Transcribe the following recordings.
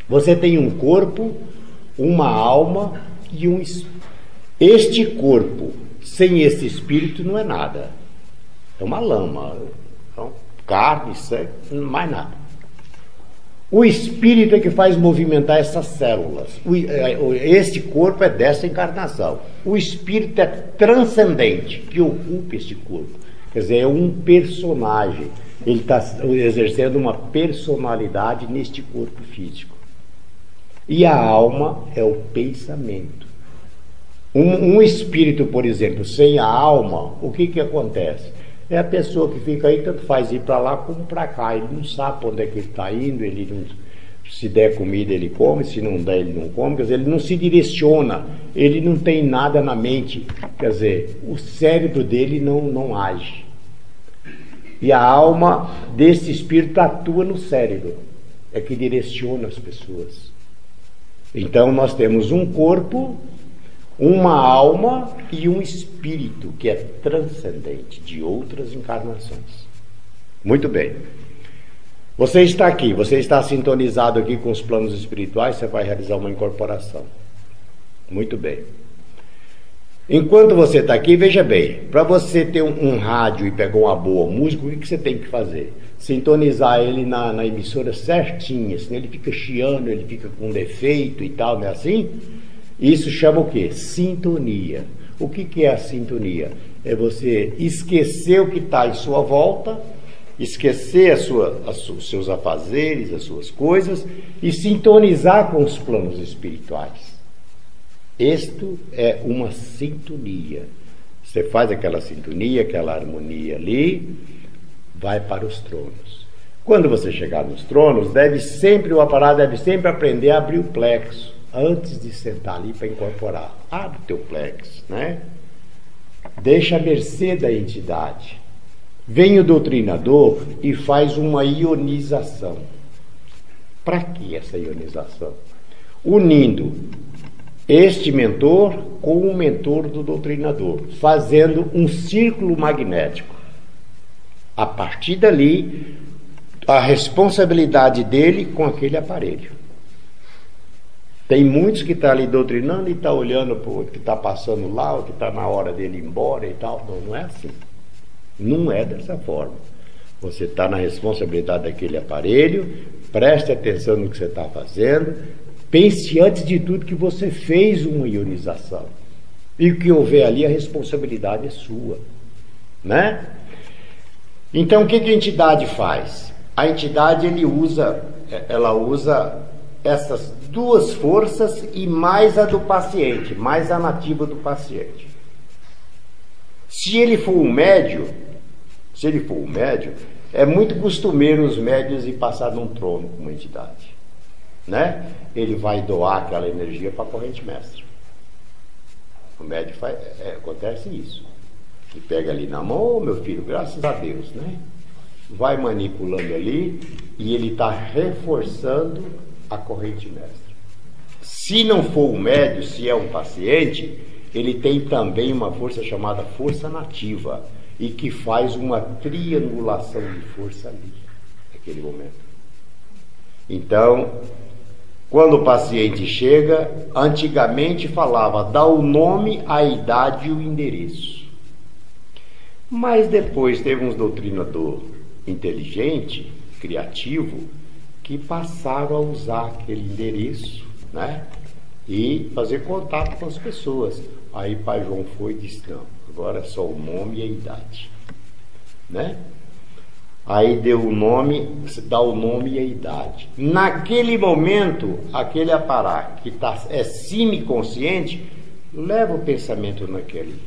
Você tem um corpo, uma alma e um espírito. Este corpo, sem esse espírito, não é nada. É uma lama. Então, carne, sangue, mais nada. O espírito é que faz movimentar essas células. Este corpo é dessa encarnação. O espírito é transcendente, que ocupa este corpo. Quer dizer, é um personagem. Ele está exercendo uma personalidade neste corpo físico. E a alma é o pensamento. Um espírito, por exemplo, sem a alma, o que acontece? É a pessoa que fica aí, tanto faz ir para lá como para cá. Ele não sabe para onde é que ele está indo, ele não, se der comida ele come, se não der ele não come, quer dizer, ele não se direciona, ele não tem nada na mente, quer dizer, o cérebro dele não age. E a alma desse espírito atua no cérebro, é que direciona as pessoas. Então nós temos um corpo, uma alma e um espírito que é transcendente de outras encarnações. Muito bem. Você está aqui, você está sintonizado aqui com os planos espirituais, você vai realizar uma incorporação. Muito bem. Enquanto você está aqui, veja bem, para você ter um rádio e pegar uma boa música, o que você tem que fazer? Sintonizar ele na emissora certinha, senão ele fica chiando, ele fica com defeito e tal, não é assim? Isso chama o quê? Sintonia. O que é a sintonia? É você esquecer o que está em sua volta, esquecer os seus afazeres, as suas coisas, e sintonizar com os planos espirituais. Isto é uma sintonia. Você faz aquela sintonia, aquela harmonia ali, vai para os tronos. Quando você chegar nos tronos, o aparato deve sempre aprender a abrir o plexo. Antes de sentar ali para incorporar, abre o teu plexo, né? Deixa a mercê da entidade. Vem o doutrinador e faz uma ionização. Para que essa ionização? Unindo este mentor com o mentor do doutrinador, fazendo um círculo magnético. A partir dali, a responsabilidade dele com aquele aparelho. Tem muitos que estão ali doutrinando e estão olhando para o que está passando lá, o que está na hora dele ir embora e tal. Não é assim. Não é dessa forma. Você está na responsabilidade daquele aparelho, preste atenção no que você está fazendo, pense antes de tudo que você fez uma ionização. E o que houver ali, a responsabilidade é sua. Né? Então, o que a entidade faz? A entidade ela usa essas duas forças e mais a do paciente, mais a nativa do paciente. Se ele for um médium, é muito costumeiro os médios ir passar num trono com uma entidade, né? Ele vai doar aquela energia para a corrente mestra. O médium acontece isso. Ele pega ali na mão, meu filho, graças a Deus, né? Vai manipulando ali e ele está reforçando a corrente mestra. Se não for um médium, se é um paciente, ele tem também uma força chamada força nativa e que faz uma triangulação de força ali, naquele momento. Então, quando o paciente chega, antigamente falava, dá o nome, a idade e o endereço. Mas depois teve um doutrinador inteligente, criativo, que passaram a usar aquele endereço, né? E fazer contato com as pessoas. Aí Pai João foi e disse, não, agora é só o nome e a idade, né? Aí deu o nome, dá o nome e a idade. Naquele momento, aquele aparato que é semiconsciente, leva o pensamento naquele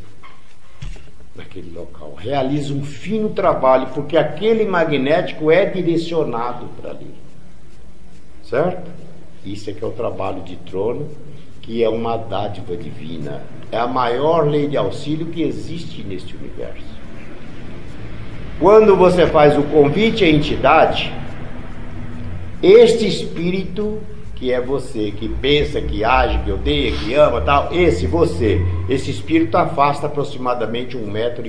local, realiza um fino trabalho, porque aquele magnético é direcionado para ali. Certo? Isso é que é o trabalho de trono, que é uma dádiva divina. É a maior lei de auxílio que existe neste universo. Quando você faz o convite à entidade, este espírito, que é você, que pensa, que age, que odeia, que ama, tal, esse espírito afasta aproximadamente 1,5 metro.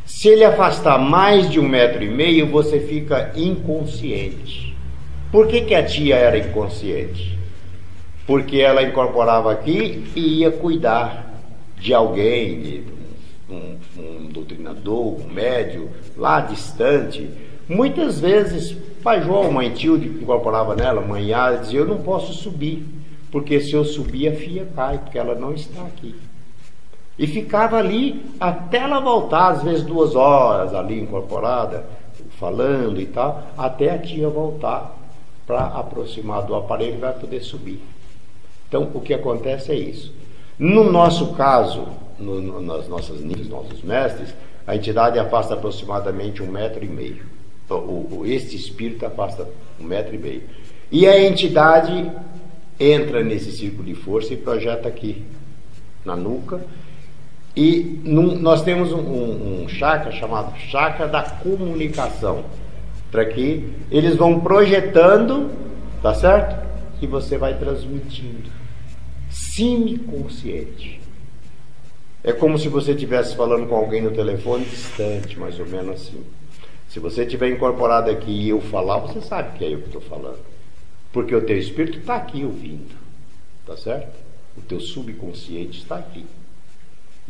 Se ele afastar mais de 1,5 metro, você fica inconsciente. Por que que a tia era inconsciente? Porque ela incorporava aqui e ia cuidar de alguém, de um doutrinador, um médium, lá distante. Muitas vezes, pai João, mãe Tilde, que incorporava nela, mãe Yara, dizia, eu não posso subir, porque se eu subir a filha cai, porque ela não está aqui. E ficava ali até ela voltar, às vezes 2 horas ali incorporada, falando e tal, até a tia voltar para aproximar do aparelho e vai poder subir. Então, o que acontece é isso. No nosso caso, nas nossas nossos mestres, a entidade afasta aproximadamente 1,5 metro. Este espírito afasta 1,5 metro. E a entidade entra nesse círculo de força e projeta aqui, na nuca. E nós temos um chakra chamado chakra da comunicação, para que eles vão projetando, tá certo? E você vai transmitindo, semiconsciente. É como se você estivesse falando com alguém no telefone distante, mais ou menos assim. Se você estiver incorporado aqui e eu falar, você sabe que é eu que estou falando, porque o teu espírito está aqui ouvindo, tá certo? O teu subconsciente está aqui.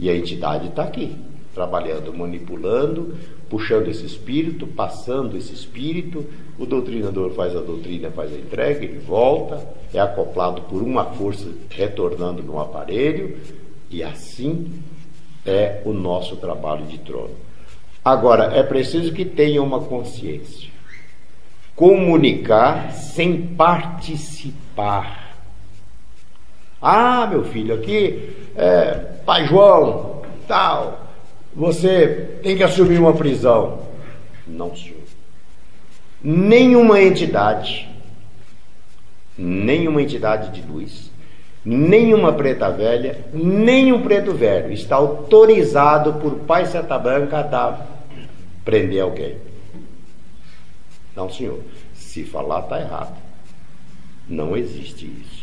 E a entidade está aqui, trabalhando, manipulando, puxando esse espírito, passando esse espírito. O doutrinador faz a doutrina, faz a entrega, ele volta, é acoplado por uma força retornando no aparelho, e assim é o nosso trabalho de trono. Agora, é preciso que tenha uma consciência. Comunicar sem participar. Ah, meu filho, aqui, pai João, tal, você tem que assumir uma prisão. Não, senhor. Nenhuma entidade de luz, nenhuma preta velha, nem um preto velho está autorizado por Pai Seta Branca a prender alguém. Não, senhor. Se falar, está errado. Não existe isso.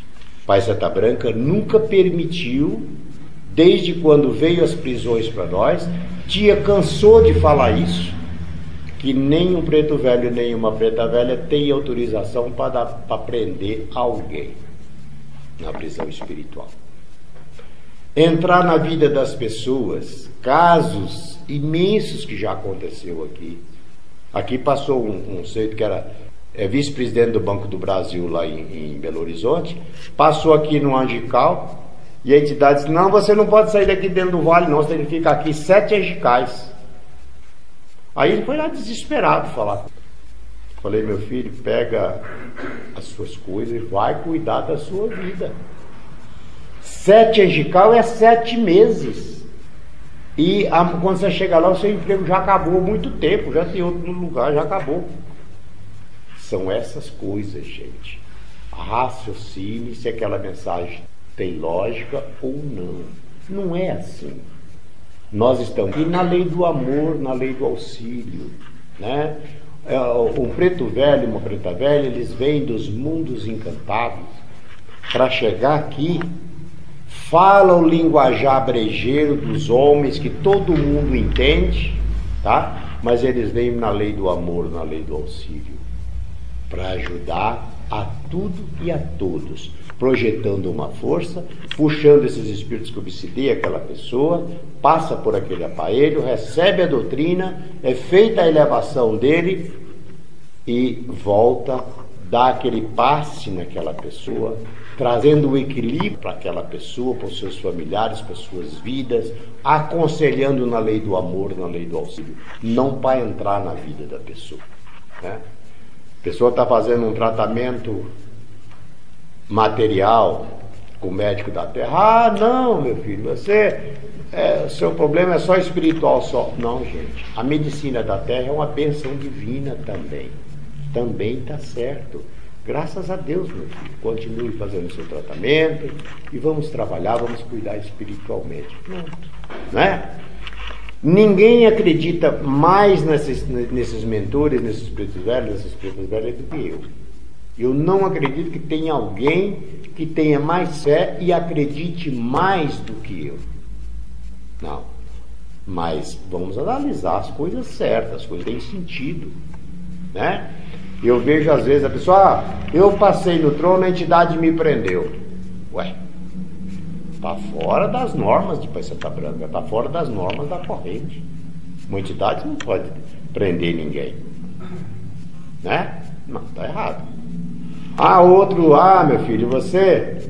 Pai Seta Branca nunca permitiu, desde quando veio as prisões para nós, tia cansou de falar isso, que nem um preto velho, nem uma preta velha tem autorização para prender alguém na prisão espiritual. Entrar na vida das pessoas, casos imensos que já aconteceu aqui. Aqui passou um sujeito que era vice-presidente do Banco do Brasil lá em Belo Horizonte, passou aqui no Angical, e a entidade disse, não, você não pode sair daqui dentro do vale não, você tem que ficar aqui 7 angicais. Aí ele foi lá desesperado falar. Falei, meu filho, pega as suas coisas e vai cuidar da sua vida. 7 angical é 7 meses. E quando você chega lá, o seu emprego já acabou há muito tempo, já tem outro no lugar, já acabou. São essas coisas, gente. Raciocine se aquela mensagem tem lógica ou não. Não é assim. Nós estamos aqui na lei do amor, na lei do auxílio, né? Um preto velho e uma preta velha, eles vêm dos mundos encantados para chegar aqui, falam o linguajar brejeiro dos homens que todo mundo entende, tá? Mas eles vêm na lei do amor, na lei do auxílio, para ajudar a tudo e a todos, projetando uma força, puxando esses espíritos que obsedeiam aquela pessoa, passa por aquele aparelho, recebe a doutrina, é feita a elevação dele e volta, dá aquele passe naquela pessoa, trazendo o equilíbrio para aquela pessoa, para os seus familiares, para as suas vidas, aconselhando na lei do amor, na lei do auxílio, não para entrar na vida da pessoa, né? A pessoa está fazendo um tratamento material com o médico da terra. Ah, não, meu filho, o seu problema é só espiritual só. Não, gente, a medicina da terra é uma bênção divina também. Também está certo. Graças a Deus, meu filho. Continue fazendo o seu tratamento e vamos trabalhar, vamos cuidar espiritualmente. Pronto, né? Ninguém acredita mais nesses mentores, nesses pretos velhos, nessas pretas velhas do que eu. Eu não acredito que tenha alguém que tenha mais fé e acredite mais do que eu. Não. Mas vamos analisar as coisas certas, as coisas que têm sentido, né? Eu vejo às vezes a pessoa, eu passei no trono, a entidade me prendeu. Ué, está fora das normas de Paisanta Branca, está fora das normas da corrente. Uma entidade não pode prender ninguém, né? Não, está errado. Outro, meu filho, você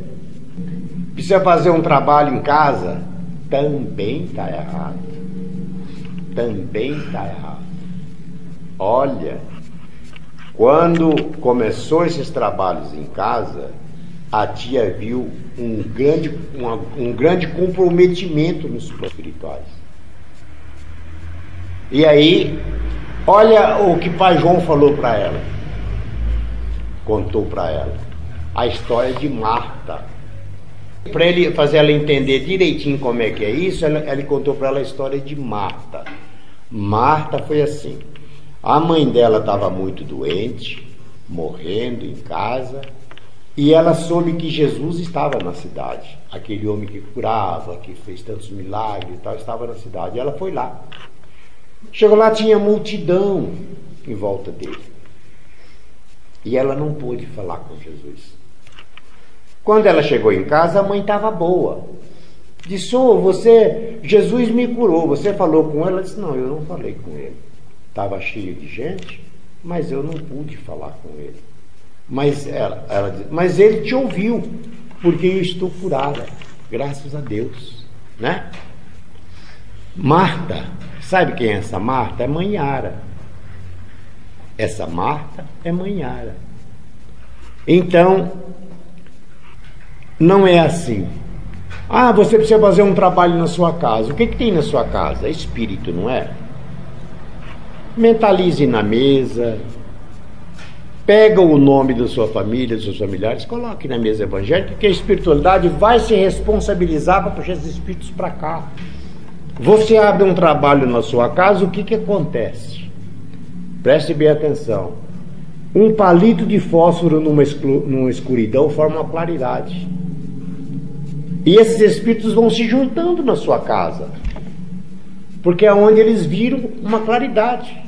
precisa fazer um trabalho em casa, também está errado. Também está errado. Olha, quando começou esses trabalhos em casa, a tia viu um grande comprometimento nos planos espirituais. E aí, olha o que pai João falou para ela, contou para ela, a história de Marta. Para ele fazer ela entender direitinho como é que é isso, ele contou para ela a história de Marta. Marta foi assim, a mãe dela estava muito doente, morrendo em casa, e ela soube que Jesus estava na cidade. Aquele homem que curava, que fez tantos milagres e tal, estava na cidade. E ela foi lá. Chegou lá, tinha multidão em volta dele. E ela não pôde falar com Jesus. Quando ela chegou em casa, a mãe estava boa. Disse, Jesus me curou, você falou com ela? Ela disse, não, eu não falei com ele. Estava cheio de gente, mas eu não pude falar com ele. Mas ela disse, mas ele te ouviu, porque eu estou curada, graças a Deus, né? Marta, sabe quem é essa Marta? É mãe Yara. Essa Marta é mãe Yara. Então, não é assim. Você precisa fazer um trabalho na sua casa. O que tem na sua casa? É espírito, não é? Mentalize na mesa, pega o nome da sua família, dos seus familiares, coloque na mesa evangélica, que a espiritualidade vai se responsabilizar para puxar esses espíritos para cá. Você abre um trabalho na sua casa, o que acontece? Preste bem atenção. Um palito de fósforo numa escuridão forma uma claridade. E esses espíritos vão se juntando na sua casa, porque é onde eles viram uma claridade.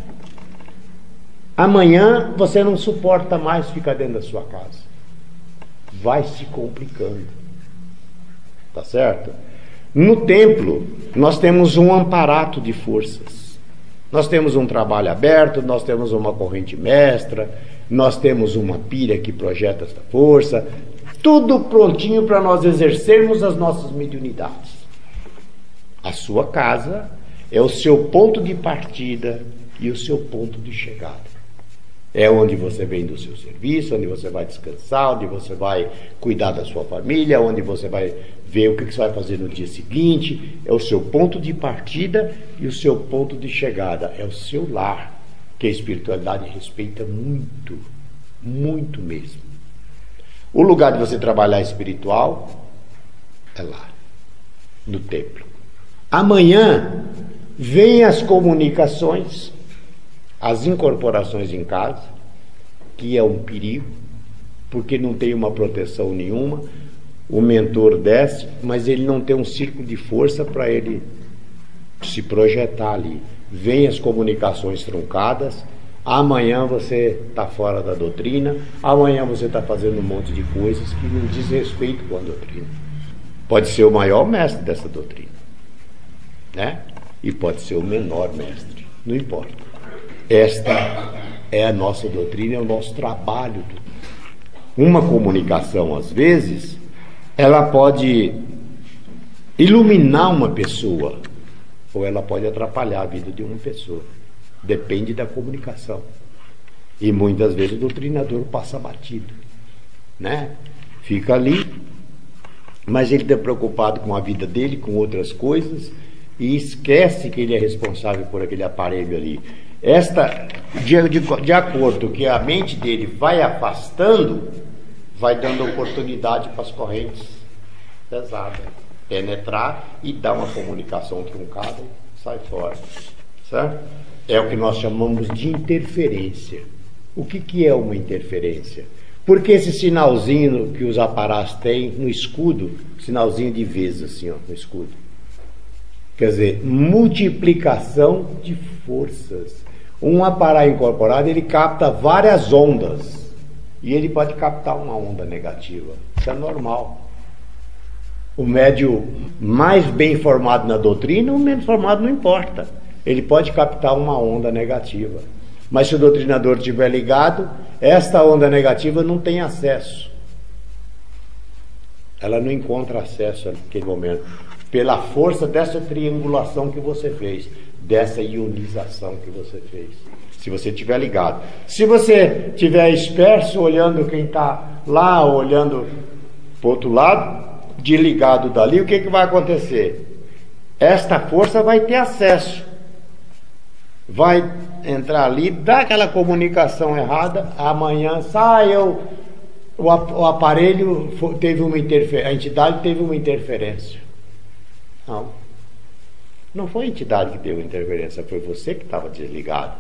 Amanhã você não suporta mais ficar dentro da sua casa. Vai se complicando. Tá certo? No templo, nós temos um amparato de forças. Nós temos um trabalho aberto, nós temos uma corrente mestra, nós temos uma pira que projeta esta força, tudo prontinho para nós exercermos as nossas mediunidades. A sua casa é o seu ponto de partida e o seu ponto de chegada. É onde você vem do seu serviço, onde você vai descansar, onde você vai cuidar da sua família, onde você vai ver o que você vai fazer no dia seguinte. É o seu ponto de partida e o seu ponto de chegada. É o seu lar, que a espiritualidade respeita muito, muito mesmo. O lugar de você trabalhar espiritual é lá, no templo. Amanhã vem as comunicações, as incorporações em casa, que é um perigo, porque não tem uma proteção nenhuma. O mentor desce, mas ele não tem um círculo de força para ele se projetar ali. Vem as comunicações truncadas. Amanhã você está fora da doutrina, amanhã você está fazendo um monte de coisas que não diz respeito com a doutrina. Pode ser o maior mestre dessa doutrina, né? E pode ser o menor mestre, não importa. Esta é a nossa doutrina, é o nosso trabalho. Uma comunicação, às vezes, ela pode iluminar uma pessoa, ou ela pode atrapalhar a vida de uma pessoa. Depende da comunicação. E muitas vezes o doutrinador passa batido, né? Fica ali, mas ele está preocupado com a vida dele, com outras coisas, e esquece que ele é responsável por aquele aparelho ali. De acordo que a mente dele vai afastando, vai dando oportunidade para as correntes pesadas penetrar e dar uma comunicação truncada e sai fora, certo? É o que nós chamamos de interferência. O que é uma interferência? Porque esse sinalzinho que os aparatos têm no escudo, sinalzinho de vez assim, ó, no escudo. Quer dizer, multiplicação de forças. Um aparelho incorporado, ele capta várias ondas. E ele pode captar uma onda negativa. Isso é normal. O médium mais bem formado na doutrina, o menos formado não importa. Ele pode captar uma onda negativa. Mas se o doutrinador estiver ligado, esta onda negativa não tem acesso. Ela não encontra acesso naquele momento. Pela força dessa triangulação que você fez, dessa ionização que você fez. Se você estiver ligado. Se você estiver disperso, olhando quem está lá, olhando para o outro lado, desligado dali, o que vai acontecer? Esta força vai ter acesso. Vai entrar ali, dá aquela comunicação errada, amanhã o aparelho teve uma interferência, a entidade teve uma interferência. Não foi a entidade que teve interferência, foi você que estava desligado.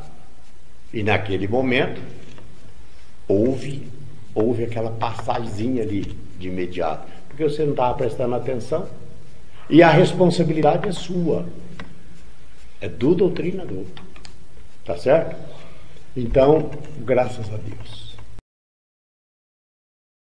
E naquele momento houve aquela passagemzinha ali de imediato, porque você não estava prestando atenção. E a responsabilidade é sua, é do doutrinador. Tá certo? Então, graças a Deus.